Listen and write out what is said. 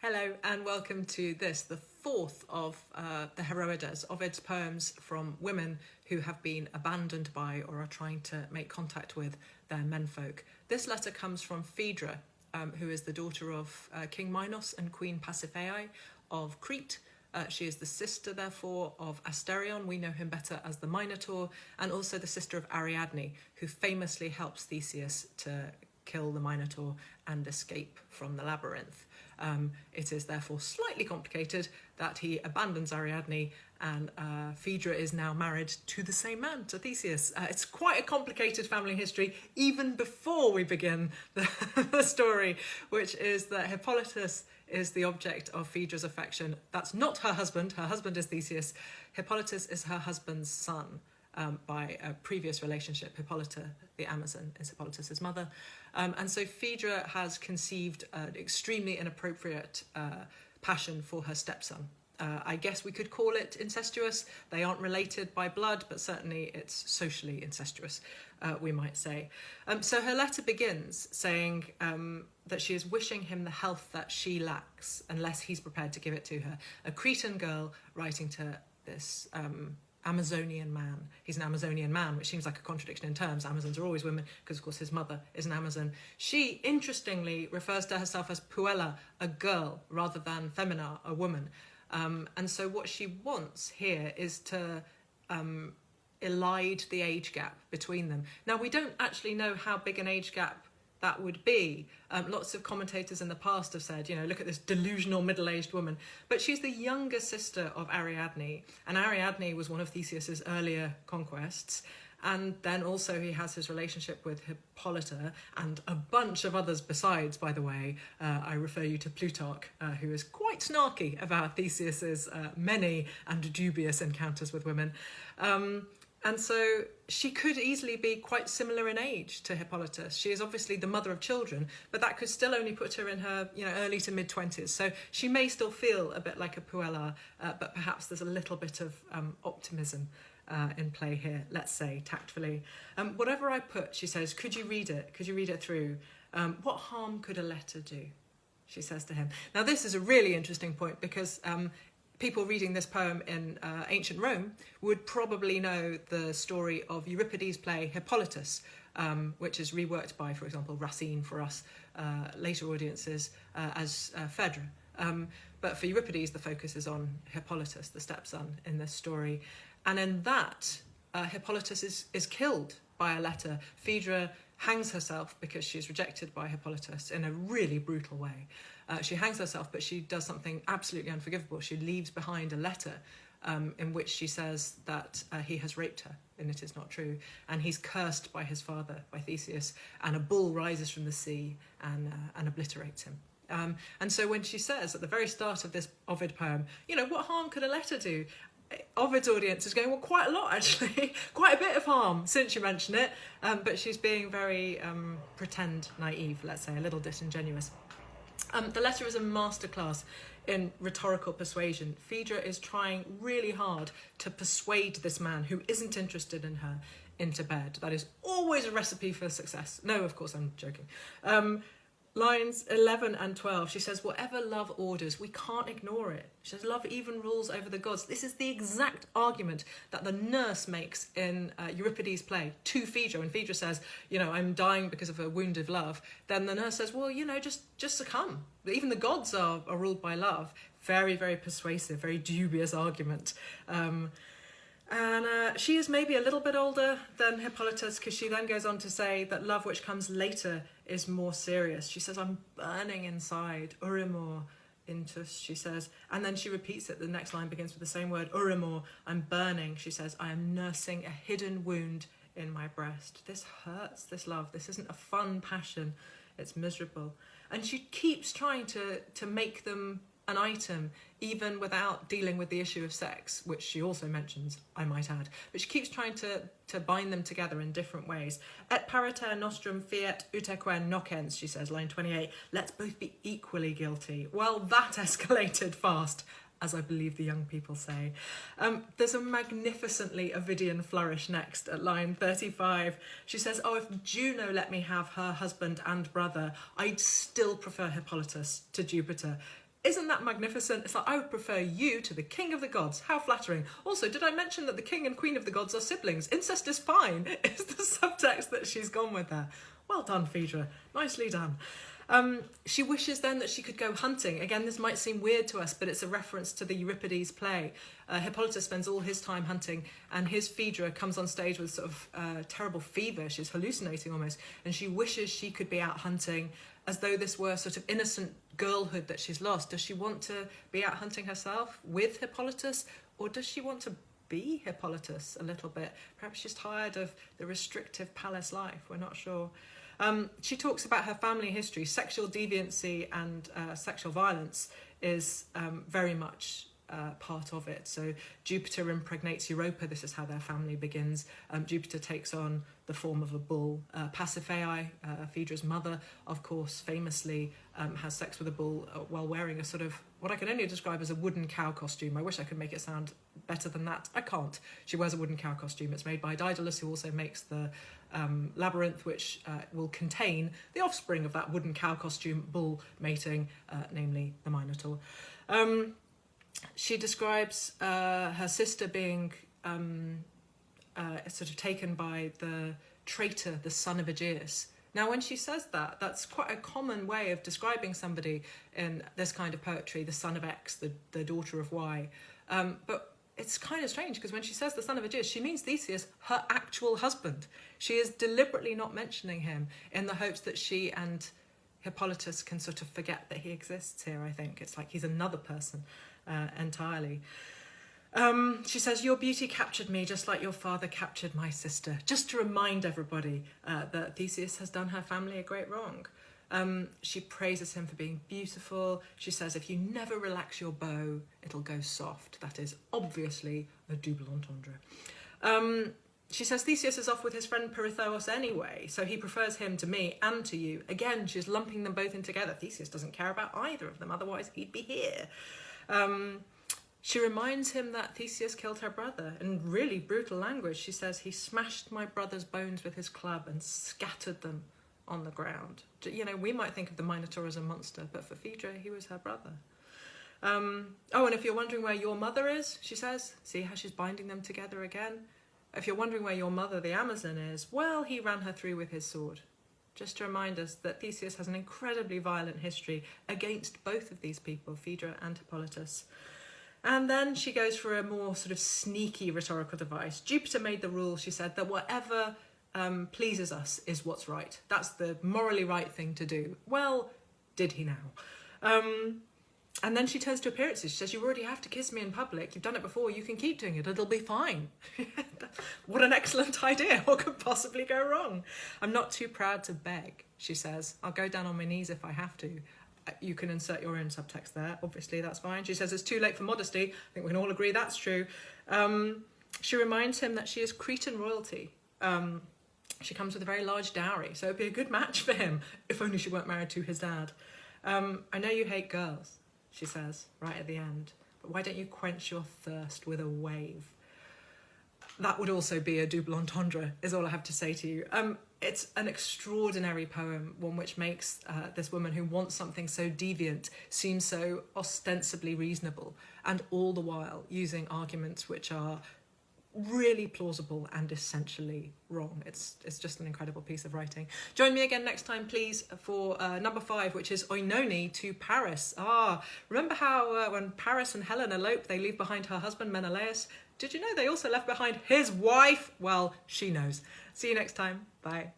Hello and welcome to the fourth of the Heroides, Ovid's poems from women who have been abandoned by or are trying to make contact with their menfolk. This letter comes from Phaedra, who is the daughter of King Minos and Queen Pasiphae of Crete. She is the sister, therefore, of Asterion. We know him better as the Minotaur, and also the sister of Ariadne, who famously helps Theseus to kill the Minotaur and escape from the labyrinth. It is therefore slightly complicated that he abandons Ariadne, and Phaedra is now married to the same man, to Theseus. It's quite a complicated family history, even before we begin the story, which is that Hippolytus is the object of Phaedra's affection. That's not her husband is Theseus. Hippolytus is her husband's son. By a previous relationship. Hippolyta, the Amazon, is Hippolytus's mother. And so Phaedra has conceived an extremely inappropriate passion for her stepson. I guess we could call it incestuous. They aren't related by blood, but certainly it's socially incestuous, we might say. So her letter begins saying that she is wishing him the health that she lacks, unless he's prepared to give it to her. A Cretan girl writing to this Amazonian man. He's an Amazonian man, which seems like a contradiction in terms. Amazons are always women, because of course his mother is an Amazon. She, interestingly, refers to herself as puella, a girl, rather than femina, a woman. And so what she wants here is to elide the age gap between them. Now, we don't actually know how big an age gap that would be. Lots of commentators in the past have said, look at this delusional middle-aged woman. But she's the younger sister of Ariadne, and Ariadne was one of Theseus's earlier conquests. And then also he has his relationship with Hippolyta and a bunch of others besides, by the way. I refer you to Plutarch, who is quite snarky about Theseus's many and dubious encounters with women. And so she could easily be quite similar in age to Hippolytus. She is obviously the mother of children, but that could still only put her in her early to mid-20s. So she may still feel a bit like a puella, but perhaps there's a little bit of optimism in play here, let's say, tactfully. Whatever I put, she says, could you read it? Could you read it through? What harm could a letter do? She says to him. Now, this is a really interesting point because people reading this poem in ancient Rome would probably know the story of Euripides' play Hippolytus, which is reworked by, for example, Racine for us later audiences as Phaedra. But for Euripides, the focus is on Hippolytus, the stepson in this story. And in that, Hippolytus is killed by a letter. Phaedra hangs herself because she's rejected by Hippolytus in a really brutal way. She hangs herself, but she does something absolutely unforgivable. She leaves behind a letter in which she says that he has raped her, and it is not true. And he's cursed by his father, by Theseus, and a bull rises from the sea and obliterates him. And so when she says at the very start of this Ovid poem, what harm could a letter do? Ovid's audience is going, well, quite a lot, actually. Quite a bit of harm, since you mention it. But she's being very pretend naive, let's say, a little disingenuous. The letter is a masterclass in rhetorical persuasion. Phaedra is trying really hard to persuade this man who isn't interested in her into bed. That is always a recipe for success. No, of course, I'm joking. Lines 11 and 12, she says, whatever love orders, we can't ignore it. She says, love even rules over the gods. This is the exact argument that the nurse makes in Euripides' play to Phaedra. When Phaedra says, I'm dying because of a wound of love, then the nurse says, well, just succumb. Even the gods are ruled by love. Very, very persuasive, very dubious argument. And she is maybe a little bit older than Hippolytus, because she then goes on to say that love which comes later is more serious. She says, I'm burning inside, urimor intus, she says. And then she repeats it. The next line begins with the same word, urimor, I'm burning. She says, I am nursing a hidden wound in my breast. This hurts, this love. This isn't a fun passion. It's miserable. And she keeps trying to make them an item, even without dealing with the issue of sex, which she also mentions, I might add. But she keeps trying to bind them together in different ways. Et pariter nostrum fiat uteque nocens, she says, line 28. Let's both be equally guilty. Well, that escalated fast, as I believe the young people say. There's a magnificently Ovidian flourish next at line 35. She says, oh, if Juno let me have her husband and brother, I'd still prefer Hippolytus to Jupiter. Isn't that magnificent? It's like, I would prefer you to the king of the gods. How flattering. Also, did I mention that the king and queen of the gods are siblings? Incest is fine. It's the subtext that she's gone with there. Well done, Phaedra. Nicely done. She wishes then that she could go hunting. Again, this might seem weird to us, but it's a reference to the Euripides play. Hippolytus spends all his time hunting, and his Phaedra comes on stage with sort of terrible fever. She's hallucinating almost, and she wishes she could be out hunting, as though this were sort of innocent girlhood that she's lost. Does she want to be out hunting herself with Hippolytus, or does she want to be Hippolytus a little bit? Perhaps she's tired of the restrictive palace life. We're not sure. She talks about her family history. Sexual deviancy and sexual violence is very much part of it. So Jupiter impregnates Europa. This is how their family begins. Jupiter takes on the form of a bull. Pasiphae, Phaedra's mother, of course, famously has sex with a bull while wearing a sort of, what I can only describe as a wooden cow costume. I wish I could make it sound better than that. I can't. She wears a wooden cow costume. It's made by Daedalus, who also makes the labyrinth, which will contain the offspring of that wooden cow costume bull mating, namely the Minotaur. She describes her sister being sort of taken by the traitor, the son of Aegeus. Now, when she says that, that's quite a common way of describing somebody in this kind of poetry, the son of X, the daughter of Y. But it's kind of strange, because when she says the son of Aegeus, she means Theseus, her actual husband. She is deliberately not mentioning him in the hopes that she and Hippolytus can sort of forget that he exists here, I think. It's like he's another person entirely. She says, your beauty captured me just like your father captured my sister. Just to remind everybody that Theseus has done her family a great wrong. She praises him for being beautiful. She says, if you never relax your bow, it'll go soft. That is obviously a double entendre. She says Theseus is off with his friend Pirithous anyway, so he prefers him to me and to you. Again, she's lumping them both in together. Theseus doesn't care about either of them, otherwise he'd be here. She reminds him that Theseus killed her brother in really brutal language. She says, he smashed my brother's bones with his club and scattered them on the ground. You know, we might think of the Minotaur as a monster, but for Phaedra, he was her brother. Oh, and if you're wondering where your mother is, she says, see how she's binding them together again? If you're wondering where your mother, the Amazon, is, well, he ran her through with his sword. Just to remind us that Theseus has an incredibly violent history against both of these people, Phaedra and Hippolytus. And then she goes for a more sort of sneaky rhetorical device. Jupiter made the rule, she said, that whatever pleases us is what's right. That's the morally right thing to do. Well, did he now? And then she turns to appearances. She says, you already have to kiss me in public. You've done it before. You can keep doing it. It'll be fine. What an excellent idea. What could possibly go wrong? I'm not too proud to beg, she says. I'll go down on my knees if I have to. You can insert your own subtext there. Obviously, that's fine. She says it's too late for modesty. I think we can all agree that's true. She reminds him that she is Cretan royalty. She comes with a very large dowry, so it'd be a good match for him, if only she weren't married to his dad. I know you hate girls, she says, right at the end, but why don't you quench your thirst with a wave? That would also be a double entendre, is all I have to say to you. It's an extraordinary poem, one which makes this woman who wants something so deviant seem so ostensibly reasonable, and all the while using arguments which are really plausible and essentially wrong. It's just an incredible piece of writing. Join me again next time, please, for number 5, which is Oenone to Paris. Remember how when Paris and Helen elope, they leave behind her husband Menelaus? Did you know they also left behind his wife? Well, she knows. See you next time. Bye.